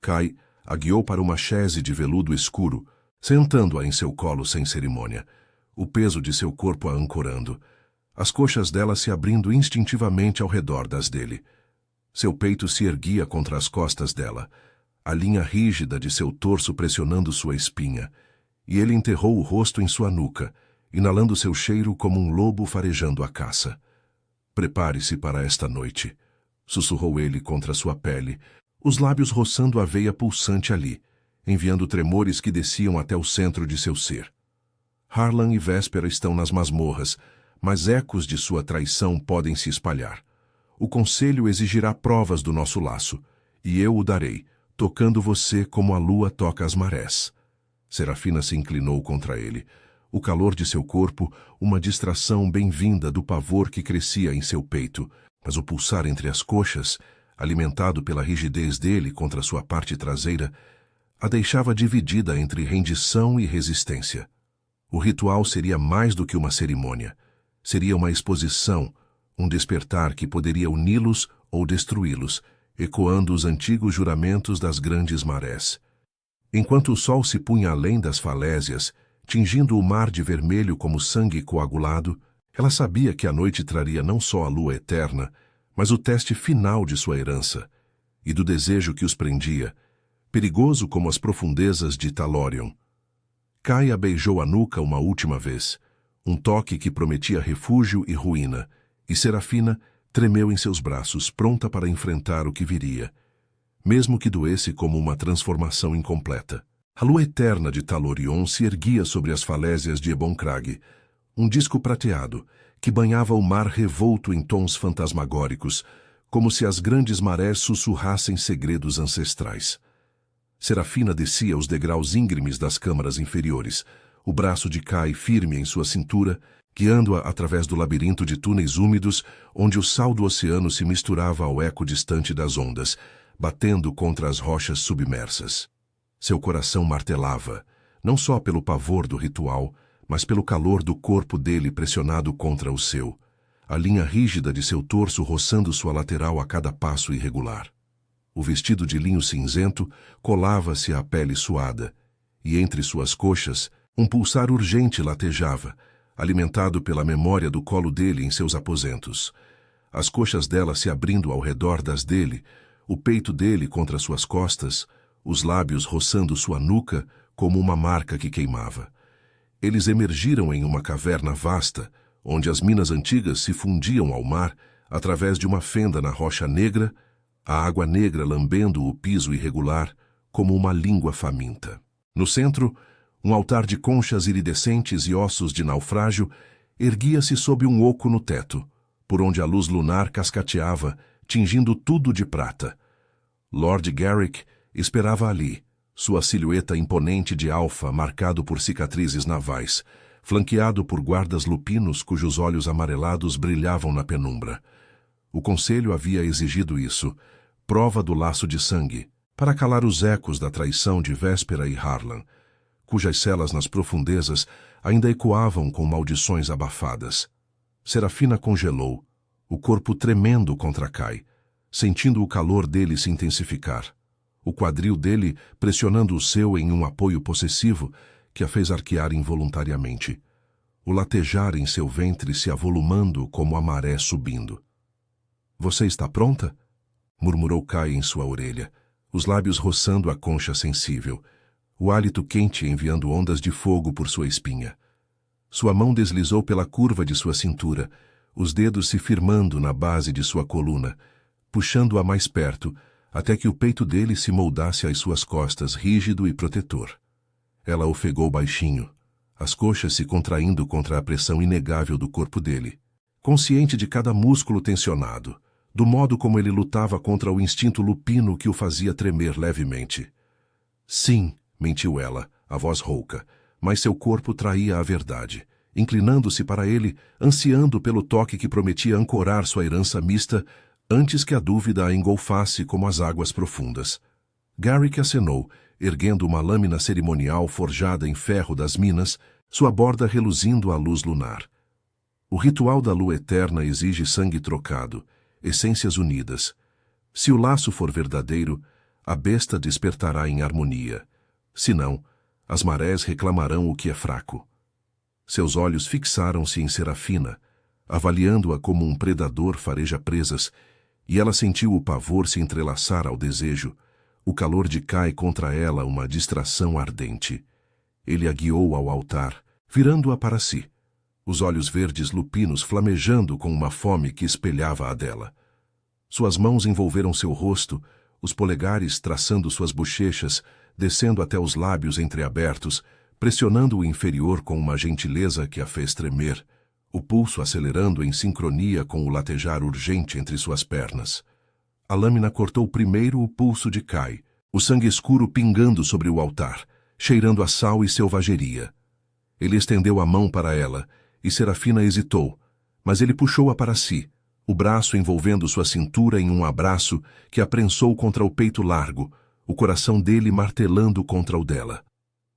Kai a guiou para uma chaise de veludo escuro, sentando-a em seu colo sem cerimônia, o peso de seu corpo a ancorando, as coxas dela se abrindo instintivamente ao redor das dele. Seu peito se erguia contra as costas dela, a linha rígida de seu torso pressionando sua espinha, e ele enterrou o rosto em sua nuca, inalando seu cheiro como um lobo farejando a caça. Prepare-se para esta noite, sussurrou ele contra sua pele, os lábios roçando a veia pulsante ali, enviando tremores que desciam até o centro de seu ser. Harlan e Véspera estão nas masmorras, mas ecos de sua traição podem se espalhar. O conselho exigirá provas do nosso laço, e eu o darei, tocando você como a lua toca as marés. Serafina se inclinou contra ele. O calor de seu corpo, uma distração bem-vinda do pavor que crescia em seu peito, mas o pulsar entre as coxas, alimentado pela rigidez dele contra sua parte traseira, a deixava dividida entre rendição e resistência. O ritual seria mais do que uma cerimônia. Seria uma exposição, um despertar que poderia uni-los ou destruí-los, ecoando os antigos juramentos das grandes marés. Enquanto o sol se punha além das falésias, tingindo o mar de vermelho como sangue coagulado, ela sabia que a noite traria não só a lua eterna, mas o teste final de sua herança, e do desejo que os prendia, perigoso como as profundezas de Talorion. Kaia beijou a nuca uma última vez, um toque que prometia refúgio e ruína, e Serafina tremeu em seus braços, pronta para enfrentar o que viria, mesmo que doesse como uma transformação incompleta. A lua eterna de Talorion se erguia sobre as falésias de Eboncrag, um disco prateado que banhava o mar revolto em tons fantasmagóricos, como se as grandes marés sussurrassem segredos ancestrais. Serafina descia os degraus íngremes das câmaras inferiores, o braço de Kai firme em sua cintura, guiando-a através do labirinto de túneis úmidos, onde o sal do oceano se misturava ao eco distante das ondas, batendo contra as rochas submersas. Seu coração martelava, não só pelo pavor do ritual, mas pelo calor do corpo dele pressionado contra o seu, a linha rígida de seu torso roçando sua lateral a cada passo irregular. O vestido de linho cinzento colava-se à pele suada, e entre suas coxas, um pulsar urgente latejava, alimentado pela memória do colo dele em seus aposentos. As coxas dela se abrindo ao redor das dele, o peito dele contra suas costas, os lábios roçando sua nuca como uma marca que queimava. Eles emergiram em uma caverna vasta, onde as minas antigas se fundiam ao mar através de uma fenda na rocha negra, a água negra lambendo o piso irregular, como uma língua faminta. No centro, um altar de conchas iridescentes e ossos de naufrágio erguia-se sob um oco no teto, por onde a luz lunar cascateava, tingindo tudo de prata. Lord Garrick esperava ali, sua silhueta imponente de alfa marcado por cicatrizes navais, flanqueado por guardas lupinos cujos olhos amarelados brilhavam na penumbra. O conselho havia exigido isso, prova do laço de sangue, para calar os ecos da traição de Véspera e Harlan, cujas celas nas profundezas ainda ecoavam com maldições abafadas. Serafina congelou, o corpo tremendo contra Kai, sentindo o calor dele se intensificar, o quadril dele pressionando o seu em um apoio possessivo que a fez arquear involuntariamente, o latejar em seu ventre se avolumando como a maré subindo. "Você está pronta?" murmurou Kai em sua orelha, os lábios roçando a concha sensível, o hálito quente enviando ondas de fogo por sua espinha. Sua mão deslizou pela curva de sua cintura, os dedos se firmando na base de sua coluna, puxando-a mais perto, até que o peito dele se moldasse às suas costas, rígido e protetor. Ela ofegou baixinho, as coxas se contraindo contra a pressão inegável do corpo dele, consciente de cada músculo tensionado, do modo como ele lutava contra o instinto lupino que o fazia tremer levemente. "Sim", mentiu ela, a voz rouca, mas seu corpo traía a verdade, inclinando-se para ele, ansiando pelo toque que prometia ancorar sua herança mista antes que a dúvida a engolfasse como as águas profundas. Garrick acenou, erguendo uma lâmina cerimonial forjada em ferro das minas, sua borda reluzindo à luz lunar. O ritual da lua eterna exige sangue trocado, essências unidas. Se o laço for verdadeiro, a besta despertará em harmonia. Se não, as marés reclamarão o que é fraco. Seus olhos fixaram-se em Serafina, avaliando-a como um predador fareja presas, e ela sentiu o pavor se entrelaçar ao desejo, o calor de Kai contra ela uma distração ardente. Ele a guiou ao altar, virando-a para si, os olhos verdes lupinos flamejando com uma fome que espelhava a dela. Suas mãos envolveram seu rosto, os polegares traçando suas bochechas, descendo até os lábios entreabertos, pressionando o inferior com uma gentileza que a fez tremer, o pulso acelerando em sincronia com o latejar urgente entre suas pernas. A lâmina cortou primeiro o pulso de Kai, o sangue escuro pingando sobre o altar, cheirando a sal e selvageria. Ele estendeu a mão para ela, e Serafina hesitou, mas ele puxou-a para si, o braço envolvendo sua cintura em um abraço que a prensou contra o peito largo, o coração dele martelando contra o dela.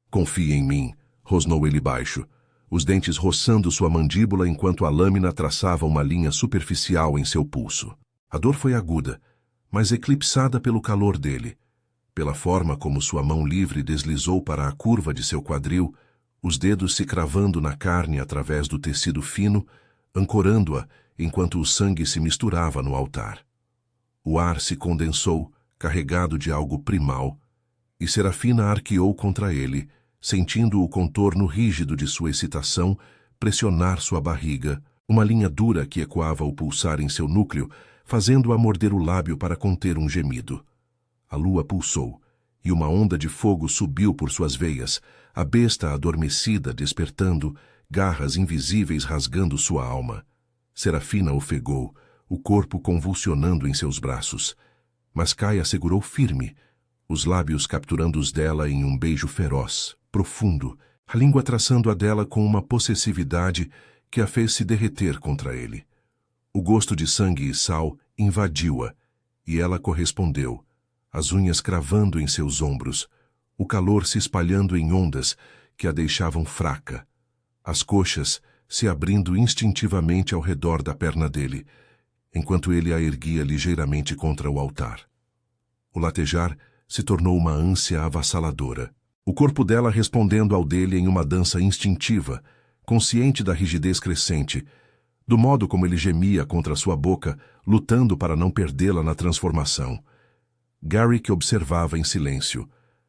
"Confie em mim", rosnou ele baixo, os dentes roçando sua mandíbula enquanto a lâmina traçava uma linha superficial em seu pulso. A dor foi aguda, mas eclipsada pelo calor dele, pela forma como sua mão livre deslizou para a curva de seu quadril, os dedos se cravando na carne através do tecido fino, ancorando-a enquanto o sangue se misturava no altar. O ar se condensou, carregado de algo primal, e Serafina arqueou contra ele, sentindo o contorno rígido de sua excitação pressionar sua barriga, uma linha dura que ecoava o pulsar em seu núcleo, fazendo-a morder o lábio para conter um gemido. A lua pulsou, e uma onda de fogo subiu por suas veias, a besta adormecida despertando, garras invisíveis rasgando sua alma. Serafina ofegou, o corpo convulsionando em seus braços. Mas Kai a segurou firme, os lábios capturando os dela em um beijo feroz, profundo, a língua traçando a dela com uma possessividade que a fez se derreter contra ele. O gosto de sangue e sal invadiu-a, e ela correspondeu, as unhas cravando em seus ombros, o calor se espalhando em ondas que a deixavam fraca, as coxas se abrindo instintivamente ao redor da perna dele, enquanto ele a erguia ligeiramente contra o altar. O latejar se tornou uma ânsia avassaladora, o corpo dela respondendo ao dele em uma dança instintiva, consciente da rigidez crescente, do modo como ele gemia contra sua boca, lutando para não perdê-la na transformação. Garrick observava em silêncio,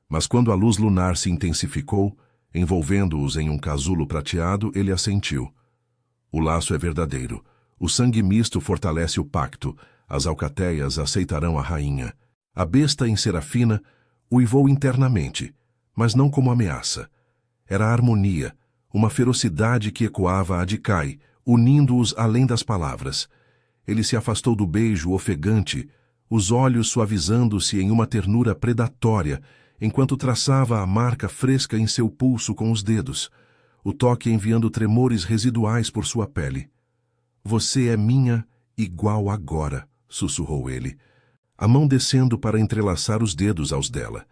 mas quando a luz lunar se intensificou, envolvendo-os em um casulo prateado, ele assentiu. O laço é verdadeiro. O sangue misto fortalece o pacto. As alcateias aceitarão a rainha. A besta em Serafina, Uivou internamente, mas não como ameaça. Era a harmonia, uma ferocidade que ecoava a de Kai, unindo-os além das palavras. Ele se afastou do beijo ofegante, os olhos suavizando-se em uma ternura predatória, enquanto traçava a marca fresca em seu pulso com os dedos, o toque enviando tremores residuais por sua pele. Você é minha igual agora, sussurrou ele, a mão descendo para entrelaçar os dedos aos dela,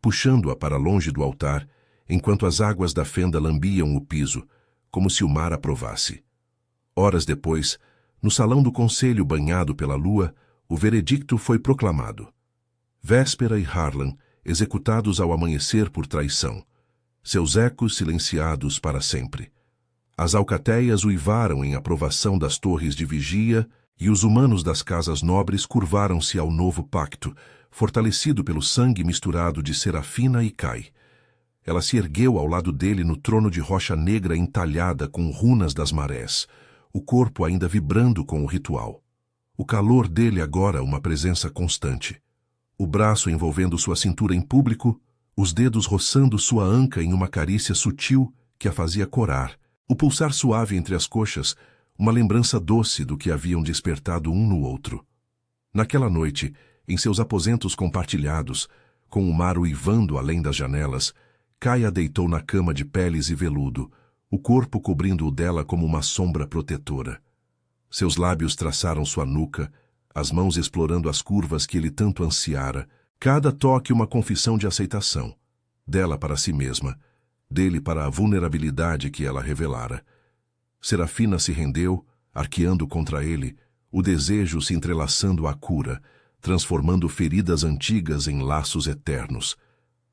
puxando-a para longe do altar, enquanto as águas da fenda lambiam o piso, como se o mar aprovasse. Horas depois, no salão do conselho banhado pela lua, o veredicto foi proclamado. Véspera e Harlan, executados ao amanhecer por traição, seus ecos silenciados para sempre. As alcateias uivaram em aprovação das torres de vigia e os humanos das casas nobres curvaram-se ao novo pacto, fortalecido pelo sangue misturado de Serafina e Kai. Ela se ergueu ao lado dele no trono de rocha negra entalhada com runas das marés, o corpo ainda vibrando com o ritual. O calor dele agora uma presença constante. O braço envolvendo sua cintura em público, os dedos roçando sua anca em uma carícia sutil que a fazia corar, o pulsar suave entre as coxas, uma lembrança doce do que haviam despertado um no outro. Naquela noite, em seus aposentos compartilhados, com o mar uivando além das janelas, Kai a deitou na cama de peles e veludo, o corpo cobrindo o dela como uma sombra protetora. Seus lábios traçaram sua nuca, as mãos explorando as curvas que ele tanto ansiara, cada toque uma confissão de aceitação, dela para si mesma, dele para a vulnerabilidade que ela revelara. Serafina se rendeu, arqueando contra ele, o desejo se entrelaçando à cura, transformando feridas antigas em laços eternos.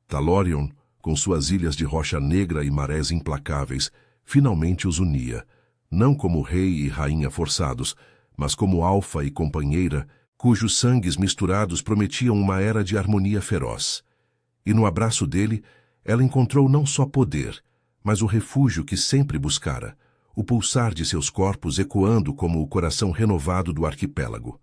Talorion, com suas ilhas de rocha negra e marés implacáveis, finalmente os unia, não como rei e rainha forçados, mas como alfa e companheira, cujos sangues misturados prometiam uma era de harmonia feroz. E no abraço dele, ela encontrou não só poder, mas o refúgio que sempre buscara, o pulsar de seus corpos ecoando como o coração renovado do arquipélago.